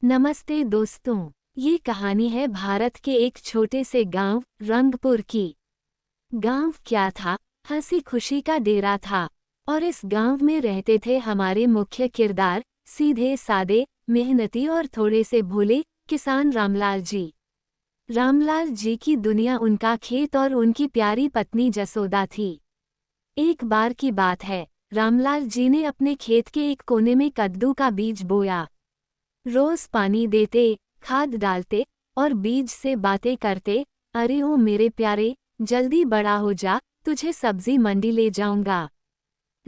नमस्ते दोस्तों। ये कहानी है भारत के एक छोटे से गांव रंगपुर की। गांव क्या था? हंसी खुशी का डेरा था। और इस गांव में रहते थे हमारे मुख्य किरदार, सीधे सादे, मेहनती और थोड़े से भोले किसान रामलाल जी। रामलाल जी की दुनिया उनका खेत और उनकी प्यारी पत्नी जसोदा थी। एक बार की बात है, रामलाल जी ने अपने खेत के एक कोने में कद्दू का बीज बोया। रोज पानी देते, खाद डालते और बीज से बातें करते। अरे ओ मेरे प्यारे, जल्दी बड़ा हो जा, तुझे सब्जी मंडी ले जाऊंगा।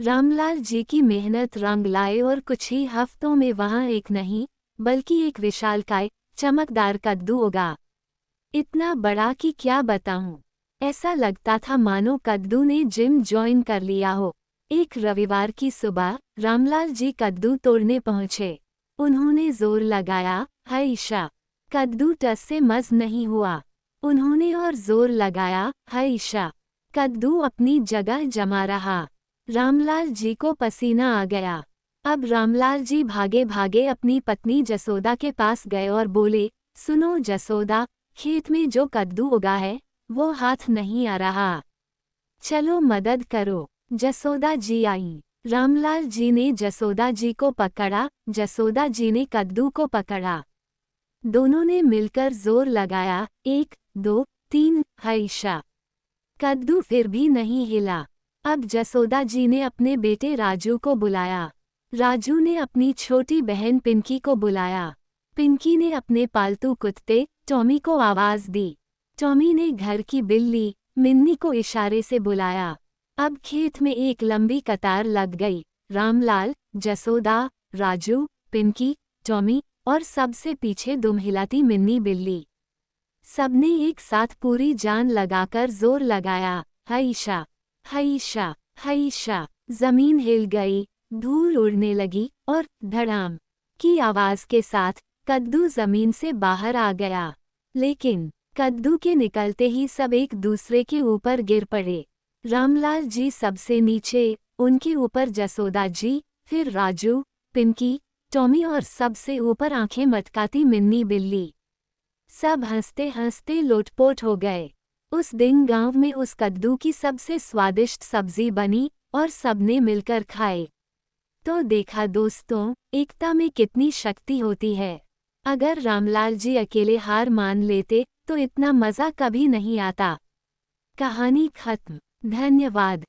रामलाल जी की मेहनत रंग लाए और कुछ ही हफ्तों में वहां एक नहीं बल्कि एक विशालकाय चमकदार कद्दू उगा। इतना बड़ा कि क्या बताऊं। ऐसा लगता था मानो कद्दू ने जिम ज्वाइन कर लिया हो। एक रविवार की सुबह रामलाल जी कद्दू तोड़ने पहुंचे। उन्होंने जोर लगाया, हाय ईशा। कद्दू टस से मस नहीं हुआ। उन्होंने और जोर लगाया, हाय ईशा। कद्दू अपनी जगह जमा रहा। रामलाल जी को पसीना आ गया। अब रामलाल जी भागे भागे अपनी पत्नी जसोदा के पास गए और बोले, सुनो जसोदा, खेत में जो कद्दू उगा है वो हाथ नहीं आ रहा। चलो मदद करो। जसोदा जी आई। रामलाल जी ने जसोदा जी को पकड़ा, जसोदा जी ने कद्दू को पकड़ा। दोनों ने मिलकर जोर लगाया, 1, 2, 3, हाइशा। कद्दू फिर भी नहीं हिला। अब जसोदा जी ने अपने बेटे राजू को बुलाया। राजू ने अपनी छोटी बहन पिंकी को बुलाया। पिंकी ने अपने पालतू कुत्ते टॉमी को आवाज दी। टॉमी ने घर की बिल्ली मिन्नी को इशारे से बुलाया। अब खेत में एक लंबी कतार लग गई। रामलाल, जसोदा, राजू, पिंकी, टॉमी और सबसे पीछे दुम हिलाती मिन्नी बिल्ली। सबने एक साथ पूरी जान लगाकर जोर लगाया, हाइशा, हाइशा, हाइशा। जमीन हिल गई, धूल उड़ने लगी और धड़ाम की आवाज के साथ कद्दू जमीन से बाहर आ गया। लेकिन कद्दू के निकलते ही सब एक दूसरे के ऊपर गिर पड़े। रामलाल जी सबसे नीचे, उनके ऊपर जसोदा जी, फिर राजू, पिंकी, टॉमी और सबसे ऊपर आंखें मटकाती मिन्नी बिल्ली। सब हंसते हंसते लोटपोट हो गए। उस दिन गांव में उस कद्दू की सबसे स्वादिष्ट सब्जी बनी और सबने मिलकर खाए। तो देखा दोस्तों, एकता में कितनी शक्ति होती है। अगर रामलाल जी अकेले हार मान लेते तो इतना मज़ा कभी नहीं आता। कहानी खत्म। धन्यवाद।